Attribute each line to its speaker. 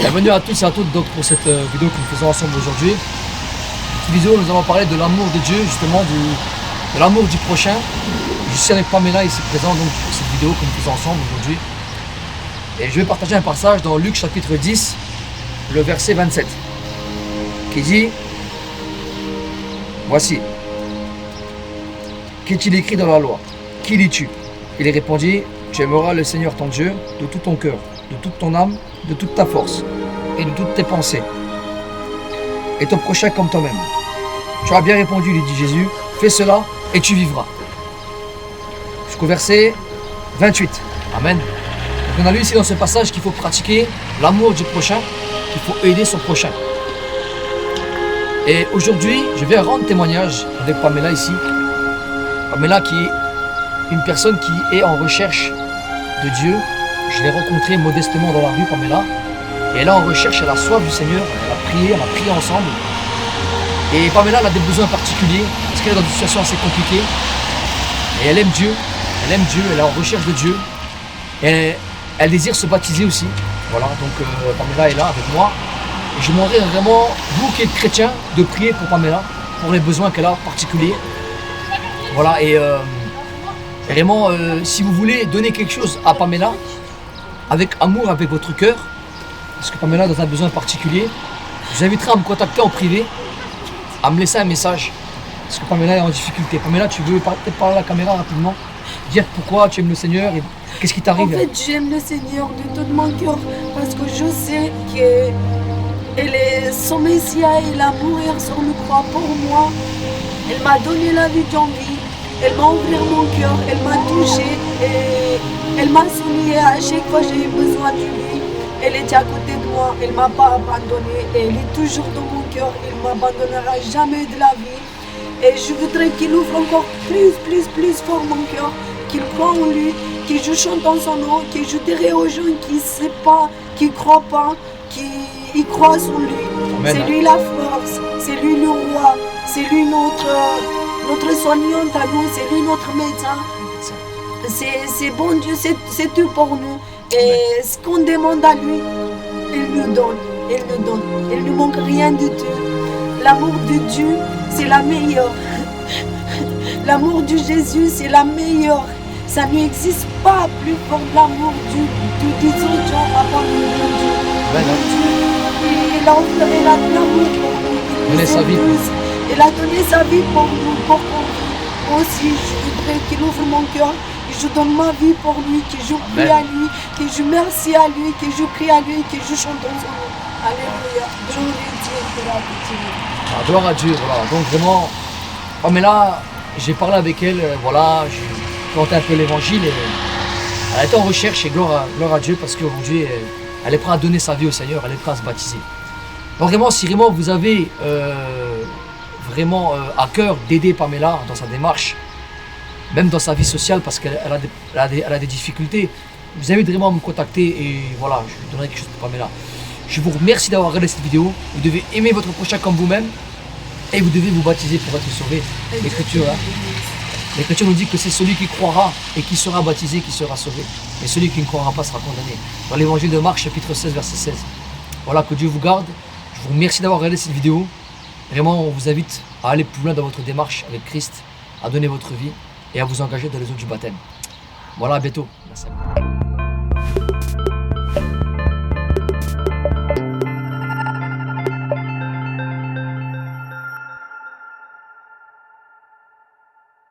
Speaker 1: Bienvenue à tous et à toutes donc, pour cette vidéo que nous faisons ensemble aujourd'hui. Cette vidéo, nous allons parler de l'amour de Dieu, justement, de l'amour du prochain. Je suis avec Pamela ici présent donc, pour cette vidéo que nous faisons ensemble aujourd'hui. Et je vais partager un passage dans Luc chapitre 10, le verset 27, qui dit: Voici, qu'est-il écrit dans la loi? Qui lis-tu? Il répondit: Tu aimeras le Seigneur ton Dieu de tout ton cœur, de toute ton âme, de toute ta force et de toutes tes pensées, et ton prochain comme toi-même. Tu as bien répondu, lui dit Jésus, fais cela et tu vivras. Jusqu'au verset 28. Amen. Donc on a lu ici dans ce passage qu'il faut pratiquer l'amour du prochain, qu'il faut aider son prochain. Et aujourd'hui, je vais rendre témoignage avec Pamela ici. Pamela qui est une personne qui est en recherche de Dieu. Je l'ai rencontrée modestement dans la rue, Pamela. Et elle est en recherche, elle a soif du Seigneur. Elle a prié ensemble. Et Pamela elle a des besoins particuliers parce qu'elle est dans une situation assez compliquée. Et elle aime Dieu. Elle aime Dieu, elle est en recherche de Dieu. Et elle désire se baptiser aussi. Voilà, donc Pamela est là avec moi. Et je demanderai vraiment, vous qui êtes chrétiens, de prier pour Pamela, pour les besoins qu'elle a particuliers. Voilà, et vraiment, si vous voulez donner quelque chose à Pamela, avec amour, avec votre cœur, parce que Pamela a dans un besoin particulier, je vous inviterai à me contacter en privé, à me laisser un message, parce que Pamela est en difficulté. Pamela, tu veux peut-être parler à la caméra rapidement, dire pourquoi tu aimes le Seigneur et qu'est-ce qui t'arrive?
Speaker 2: En fait, j'aime le Seigneur de tout mon cœur, parce que je sais que son Messia, il a mourir sur le croix pour moi. Elle m'a donné la vie d'envie, elle m'a ouvert mon cœur, elle m'a touché et elle m'a soigné à chaque fois que j'ai eu besoin de lui. Elle était à côté de moi, elle ne m'a pas abandonné et elle est toujours dans mon cœur, elle ne m'abandonnera jamais de la vie. Et je voudrais qu'il ouvre encore plus fort mon cœur, qu'il croit en lui, que je chante en son nom, que je dirai aux gens qui ne savent pas, qui ne croient pas, qui croient en lui. C'est lui la force, c'est lui le roi, c'est lui notre soignante à nous, c'est lui notre médecin. C'est bon Dieu, c'est tout pour nous. Et ce qu'on demande à lui, il nous donne, il ne manque rien du tout. L'amour de Dieu, c'est la meilleure. L'amour de Jésus, c'est la meilleure. Ça n'existe pas plus fort de l'amour des autres gens à part de Dieu. Il a offert l'amour pour nous. Il a donné sa vie pour nous, pour qu'on vive. Aussi, je voudrais qu'il ouvre mon cœur, que je donne ma vie pour lui, que je prie à lui, que je remercie à lui, que je prie à lui, que je chante dans son nom. Alléluia.
Speaker 1: Gloire à Dieu, voilà. Donc vraiment, Pamela, j'ai parlé avec elle, voilà, j'ai planté un peu l'évangile et elle était en recherche et gloire à Dieu parce qu'aujourd'hui, elle est prête à donner sa vie au Seigneur, elle est prête à se baptiser. Donc vraiment, si vraiment vous avez vraiment à cœur d'aider Pamela dans sa démarche, même dans sa vie sociale parce qu'elle a des difficultés, vous invite vraiment à me contacter et voilà, je vous donnerai quelque chose pour Pamela. Je vous remercie d'avoir regardé cette vidéo. Vous devez aimer votre prochain comme vous-même et vous devez vous baptiser pour être sauvé. L'Écriture nous dit que c'est celui qui croira et qui sera baptisé qui sera sauvé. Et celui qui ne croira pas sera condamné. Dans l'évangile de Marc, chapitre 16, verset 16. Voilà, que Dieu vous garde. Je vous remercie d'avoir regardé cette vidéo. Vraiment, on vous invite à aller plus loin dans votre démarche avec Christ, à donner votre vie et à vous engager dans les eaux du baptême. Voilà, à bientôt. Merci.